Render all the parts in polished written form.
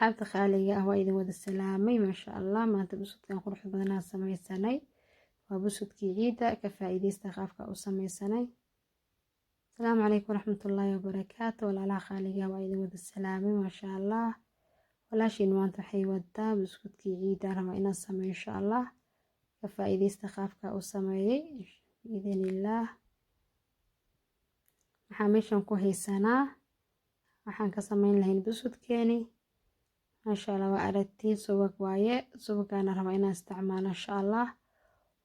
asxaabta qaaliga ah waa idin wada salaamay maasha allah. maanta busudkan quruxda badanaa sameysanay waa busudkii ciida. ka faa'iideysta qaabka u sameysanay. asalaamu calaykum waraxmatullaahi wabarakaatu. walaalaha qaaliga waa idin wada salaamay maasha allah. walaashiin maanta waxay wadaa busudkii ciida, rabaa inaan sameeyo insha allah. ka faa'iideysta qaabka u sameeyay biidhnillaah. waxaan meeshan ku haysanaa waxaan ka sameyn lahayn busudkeeni maasha allah. waa aragtiin subag waaye, subagaana rabaa inaan isticmaalo insha allah.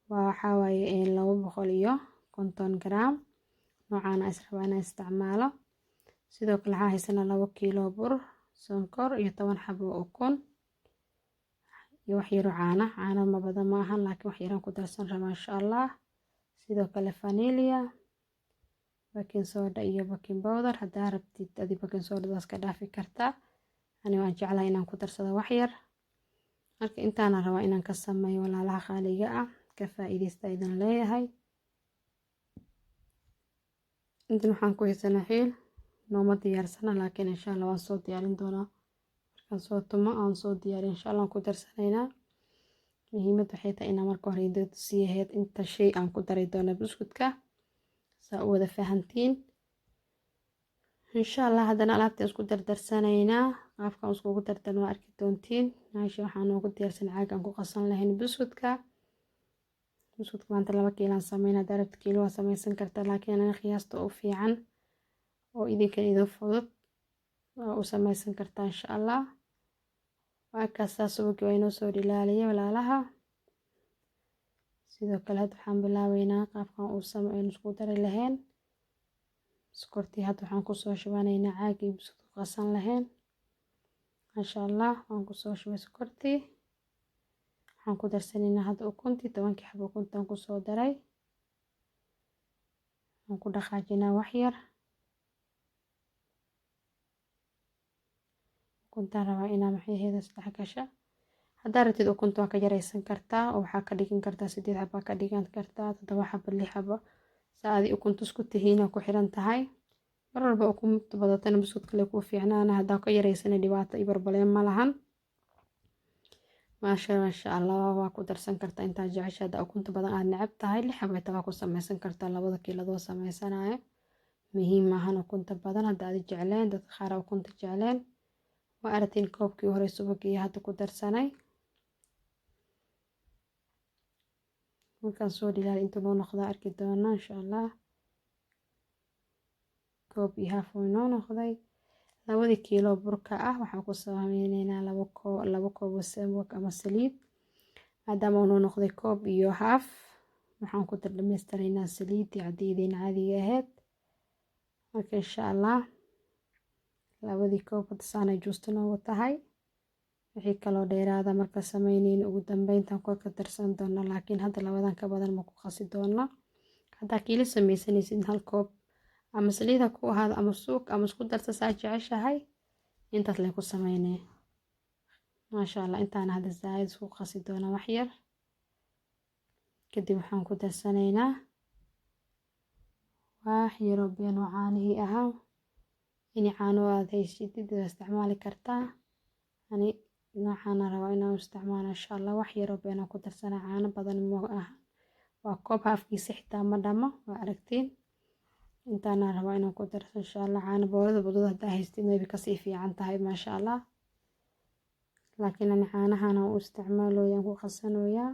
waxaa waaye 250 gram noocaana is rabaa inaan isticmaalo. sidoo kale waxaa haysanaa 2 kiilo bur, sonkor iyo 10 xabo ukun iyo wax yar oo caano ma badan ma ahan laakiin wax yaraan ku darsan rabaa insha allah. sidoo kale vanilla, baking soda iyo baking powder. haddaa rabtid adi baking soda daas ka dhaafi kartaa, ani waan jeclahay inaan ku darsado wax yar. marka intaana rabaa inaan ka sameeyo walaalaha qaaliga ah. ka faa'iideysta idin leeyahay. intan waxaan ku haysanaa xiil nooma diyaarsana laakiin insha allah waan soo diyaarin doonaa. markaan soo tumo aan soo diyaariyo insha allah ku darsanaynaa. muhiimad waxay tahay inaan marka hore idin tusiyaheed inta shay aan ku dari doono buskudka saa u wada fahantiin insha allah. haddana alaabta isku dardarsanaynaa. qaabkaan iskugu dardarno waa arki doontiin. meesha waxaan noogu diyaarsan caag aan ku qasan lahayn buskudka. maanta 2 kiilaan sameynaa. haddaa rabtid kiilo waa sameysan kartaa laakiin aniga qiyaasta u fiican oo idinka idin fudud waa u sameysan kartaa insha allah. waa kaasaa subagii waa inoo soo dhilaaliyay walaalaha. sidoo kale hadda waxaan bilaabeynaa qaabkaan uu sameeyno isku dari lahayn sokortii. hadda waxaan kusoo shubanaynaa caagii buskud ku qasan lahayn maasha allah. waan kusoo shubay sokortii. waxaan ku darsanaynaa hadda ukuntii 10 xabo ukuntaan kusoo daray. waan ku dhaqaajinaa wax yar. ukuntaan rabaa inaa maxayheeda saddex gasha. haddaa rabtid ukunta waa ka yaraysan kartaa oo waxaa ka dhigan kartaa 8 xabo ka dhigan kartaa 7 xabo 6 xabo saadi ukunta isku tihiin ku xiran tahay. mar walba ukunta badatana buskud kale ku fiicnaana. haddaa ka yaraysana dhibaato iyo barbaleen ma lahan. maasha allah waa ku darsan kartaa intaa jecesha. haddaa ukunta badan aad necab tahay 6 xabo xitaa waa ku sameysan kartaa 2 kiiladoo sameysanayo. muhiim maahan ukunta badan hadda aad jecleen. dadka qaar ukunta jecleen. waa aragtiin koobkii hore subagii hadda ku darsanay. markaan soo dhilaali inta noo noqda arki doona insha allah. koob iyo haaf noo noqday. 2 kiilo burka ah waxaan ku sameynaynaa 2 koob oo subag ama saliid. maadaama uu noo noqday koob iyo haaf waxaan ku dhameystiraynaa saliidii cadeydeen caadiga ahayd. marka insha allah 2 koob saana juusta noogu tahay. wixii kaloo dheeraada marka sameynayna ugu dambeyntan kor ka darsan doona laakiin hadda 2dan ka badan ma ku qasi doona. haddaa kiilo sameysanaysid 1 koob ama saliida ku ahaado ama suuq ama isku darsa saa jeceshahay intaas lay ku sameynay maasha allah. intaan hadda zaid isku qasi doona wax yar. kadib waxaan ku darsanaynaa wax yar oo biyo caanihii ahaa. ini caano aad haysid waa isticmaali kartaa. ani noocaana rabaa inaan isticmaalo insha allah. wax yar oo biyo ku darsanaa caano badan ma aha. waa koob haafkiisa xitaa ma dhamo waa aragtiin. intaana rabaa inaan ku darso insha allah. caano boorada budada haddaa haystid maybe kasii fiican tahay maasha allah. laakiin ani caanahana u isticmaalooyaan ku qasanoyaa.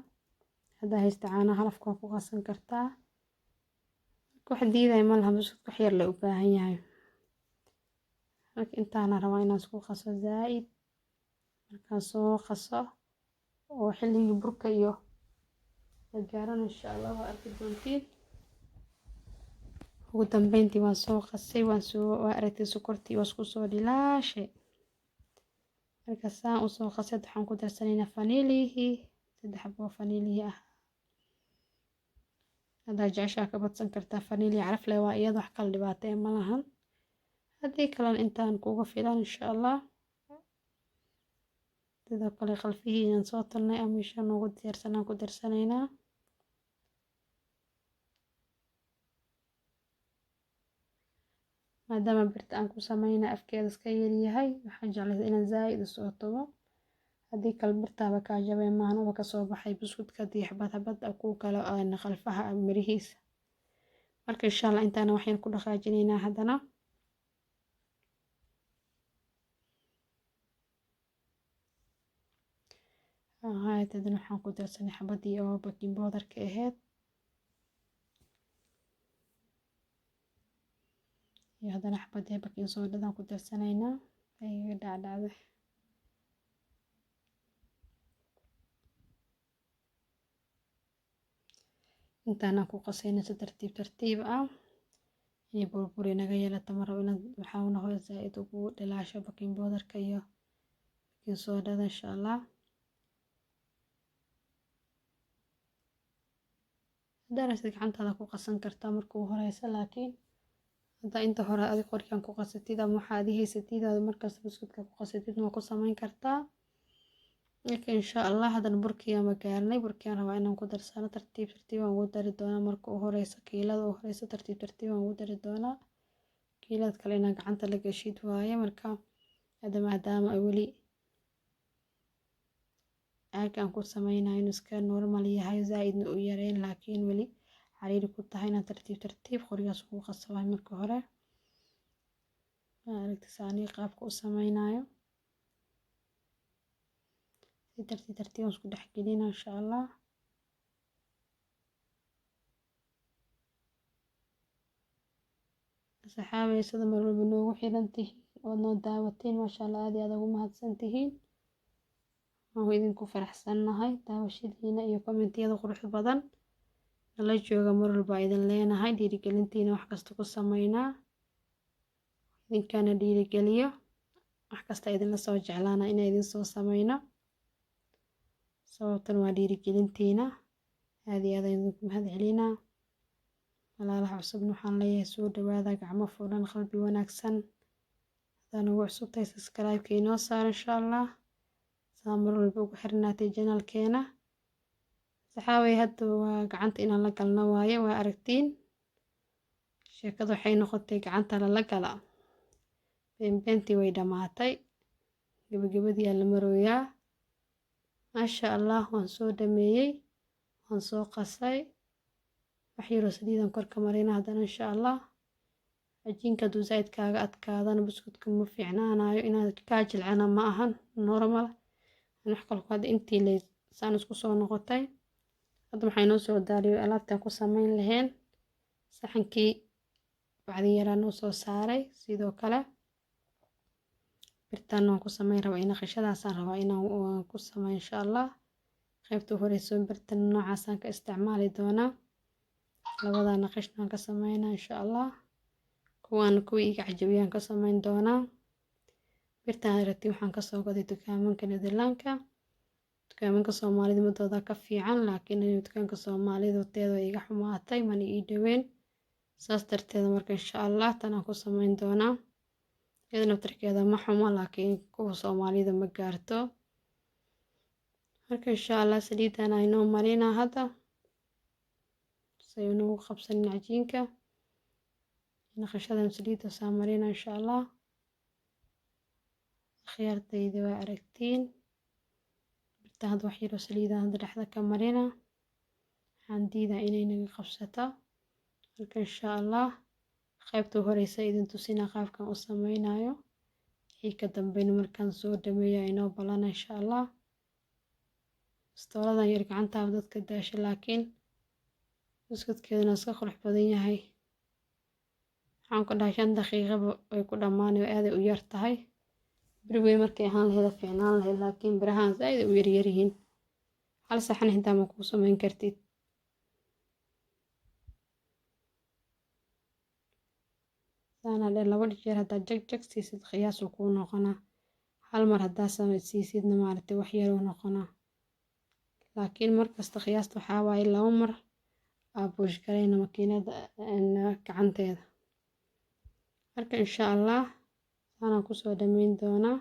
haddaa haysta caanaha halafka ku qasan kartaa. wax diiday ma laha buskud wax yar la u baahan yahay. marka intaana rabaa inaan isku qaso zaid. markaan soo qaso oo xilligii burka iyo la gaaran insha allah waa arki doontiin. ugu dambeyntii waan soo qasay waa aragtay sokortii waa isku soo dhilaashay. marka saan u soo qasay waxaan ku darsanaynaa vanillihii 3 xabo vanillihi ah. haddaa jeceshaa ka badsan kartaa vanilli caraf leh waa iyada wax kala dhibaato ma lahan. haddii kalena intaan kuga filan insha allah. sidoo kale qalfihii aan soo talnay ama meesha noogu diyaarsanaan ku darsanaynaa. maadaama birta aan ku sameynaa afkeeda iska yaryahay waxaan jeclahay inaan zaa'id u soo tubo haddii kale birtaaba kaa jabay maahan uba kasoo baxay buskudka haddii xabad xabad ku kala qalfaha mirihiisa marka insha allah intaana waxaan ku dhaqaajinaynaa haddana haatan waxaan ku darsanay xabadii oo baking powderka ahayd iyo haddana xabadii baking sodadan ku darsanaynaa ayaga dhacdhacday intaana ku qasayna si tartiib tartiib ah iyo burburi naga yeelata mar rabo inaad waxaa noqdo zaa'id ugu dhalaasho baking powderka iyo baking sodada insha allah daraasid gacantaada ku qasan kartaa markuu horeysa laakiin hadda inta hore adig qorkaan ku qasatid ama waxa aad haysatid aad markaas buskudka ku qasatid waa ku samayn kartaa marka insha allah haddana burkii ama gaarnay burkii rabaa inaan ku darsano tartiib tartiib aan ugu dari doonaa marka u horeysa kiilada u horeysa tartiib tartiib aan ugu dari doonaa kiilada kale inaan gacanta la gashid waaye marka hadda maadaama ay weli aan ku sameynayo inuu iska normal yahay zaa'idna u yareyn laakiin weli cariiri ku tahay inaan tartiib tartiib qorigaas ugu qasabay marka hore aragti saanii qaabka u sameynayo si tartiib tartiib isku dhex gelina insha allah saxaabay sida mar walba noogu xiran tihiin oo noo daawatiin maasha allah aad iyo aad ugu mahadsan tihiin waan idinku faraxsannahay daawashadiina iyo kommentiyada quruxda badan nala jooga mar walba idin leenahay dhiirigelintiina wax kasta ku sameynaa idinkana dhiirigeliyo wax kasta idinla soo jeclaana inaan idin soo sameyno sababtan waa dhiirigelintiina aad iyo aad idinku mahad celinaa walaalaha cusubna waxaan leeyahay soo dhawaada gacmo furan qalbi wanaagsan hadaan ugu cusubtahay subscribe-ka inoo saar insha allah saa mar walba ugu xirnaatay janalkeena saxaaway hadda waa gacanta inaan la galno waaye waa aragtiin sheekadu waxay noqotay gacanta lala gala beenbeentii way dhammaatay gabagabadii aa la marooyaa maasha allah waan soo dhameeyey waan soo qasay wax yaroo saliidan korka marina haddana insha allah cajiinka hadduu zaa'id kaaga adkaadana buskudka ma fiicnaanayo inaad kaa jilcana ma ahan normal wax kalku hadda intii saan isku soo noqotay hadda waxaa inoo soo daariyo alaabtaan ku sameyn lahayn saxankii bacdin yaraa noo soo saaray sidoo kale birtaan waan ku sameyn rabaa ina qishadaasaan rabaa inaan ku sameyn insha allah qaybta horeyso birtan noocaasaan ka isticmaali doonaa labadaana qishnaan ka sameynaa insha allah kuwaan kuwii iga cajabiyaan ka sameyn doonaa birtaan aragti waxaan kasoo gaday dukaamanka Nederlandka dukaamanka Soomaalida madooda ka fiican laakiin dukaanka Soomaalida teeda iga xumaatay mana ii dhaweyn saas darteed marka insha allah tan aan ku sameyn doonaa iyada naftarkeeda ma xumo laakiin kuwa Soomaalida ma gaarto marka insha allah saliidan aynoo marina hadda say ugu qabsanin cajiinka naqshadan saliida saa marina insha allah khiyaartayda waa aragtiin birta hadda wax yaroo saliida hadda dhexda ka marina waxaan diidaa inay naga qabsato marka insha allah qaybta horeysa idin tusina qaabkan u sameynayo wixii ka dambeyn markaan soo dhameeyo inoo balana insha allah istooladan yar gacantaaba dadka daasha laakiin buskudkeeduna iska qurux badan yahay waxaan ku dhahay 5 daqiiqaba way ku dhammaanay oo aad ay u yar tahay birwey markay ahaan lahayd fiicnaan lahayd laakiin birahaan zaid u yar yihiin hal saxan inta ma ku sameyn kartid saana laba jeer hadda jag siisid qiyaas uu ku noqonaa hal mar haddaa sameysiisidna maaragtay wax yar uu noqonaa laakiin markasta qiyaasta waxaa waaye 2 mar buush gareyna makiinada gacanteeda marka insha allah saana ku soo dhameyn doonaa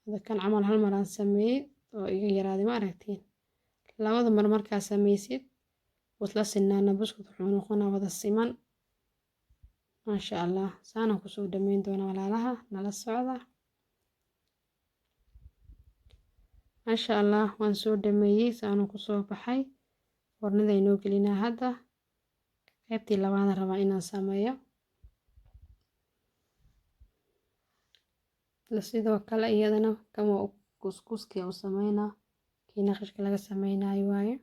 hada kan camal hal mar aan sameeyay oo iga yaraaday ma aragtiin labada mar markaa sameysid wasla sinaana buskud wuxuu noqonaa wada siman maasha allah saana kusoo dhameyn doona walaalaha nala socda. maasha allah waan soo dhameeyey saana kusoo baxay. Foornada inoo gelinaa hadda qaybtii labaad rabaa inaan sameeyo. sidoo kale iyadana kama kuskuskii u sameynaa kii naqashka laga sameynayo waaye.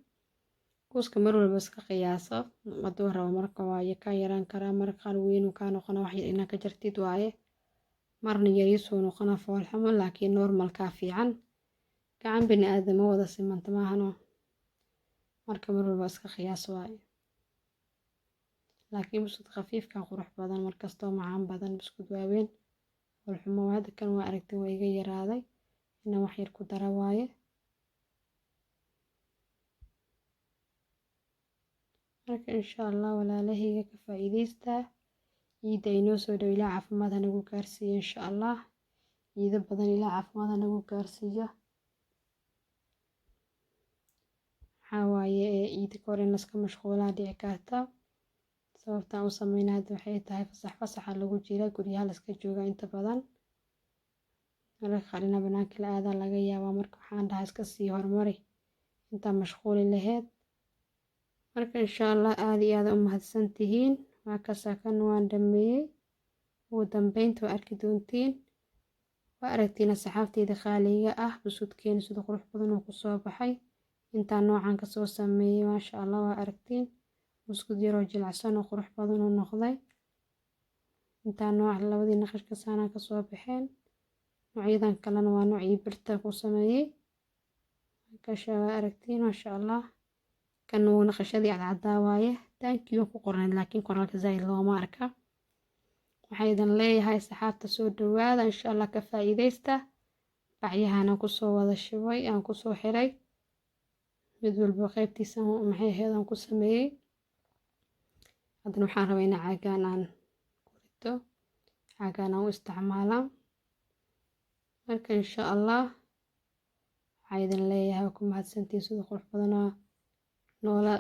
kuska mar walba iska qiyaaso hadduu rabo marka waaye ka yaraan karaa marka qaar weyn ka noqona wax yar inaa ka jartid waaye. marna yariisoo noqona fool xumo laakiin normalka fiican. gacan bini aadam wada simanta maahano marka mar walba iska qiyaas waaye. laakiin buskud khafiifka qurux badan markastoo macaan badan buskud waaweyn fool xumo hadda kan waa aragtay waa iga yaraaday inaan wax yar ku dara waaye. marka insha allah walaalahayga ka faa'iideysta. ciida inoo soo dhow ilaa caafimaad hanagu gaarsiiyo insha allah. ciida badan ilaa caafimaad hanagu gaarsiiyo. waxaa waaye ciida ka hor in laska mashquulaa dhici karta. sababtaan u sameynaa hadda waxay tahay fasaxa lagu jira guryaha laska jooga inta badan. mararka qaar inaa banaanka la aadaa laga yaabaa marka waxaan dhahaa iska sii horumari intaa mashquuli laheyd. marka insha allah aad iyo aad u mahadsan tihiin. waa kan waan dhameeyey. ugu dambeynta waa arki doontiin. waa aragtiin asxaabteyda qaaliga ah busudkeena sida qurux badan oo kusoo baxay. intaan noocan kasoo sameeyey maasha allah waa aragtiin. buskud yaroo jilacsan oo qurux badan oo noqday. intaan nooc labadii naqashka saanaan kasoo baxeen. noocyadan kalena waa noocii birta ku sameeyey. markaasha waa aragtiin maasha allah. kan uu naqashadii cadcaddaa waaye. thank you ku qorneyd laakiin qoraalka zaid looma arka. waxaa idin leeyahay asxaabta soo dhawaada insha allah ka faa'iideysta. bacyahana kusoo wada shubay aan kusoo xiray. mid walba qaybtiisa maxay ahayd aan ku sameeyey. haddana waxaan rabaa inaan caagaan aan ku rito. caagaan aan u isticmaalaa. marka insha allah waxaa idin leeyahay ku mahadsantiin sida qurux badanaa noola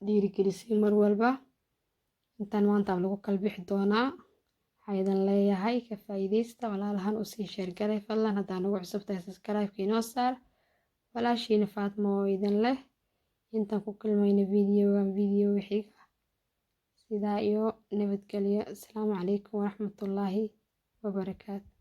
dhiirigelisay mar walba. intaan maanta lagu kala bixi doonaa. waxaa idin leeyahay ka faa'iideysta walaalahan u sii sheergalay fadlan haddaan ugu cusub tahay subscribe inoo saar. walaashiina Faatmo oo idin leh intaan ku kulmayna video xiga. sidaa iyo nabadgelyo. assalaamu calaykum waraxmatullaahi wabarakaatu.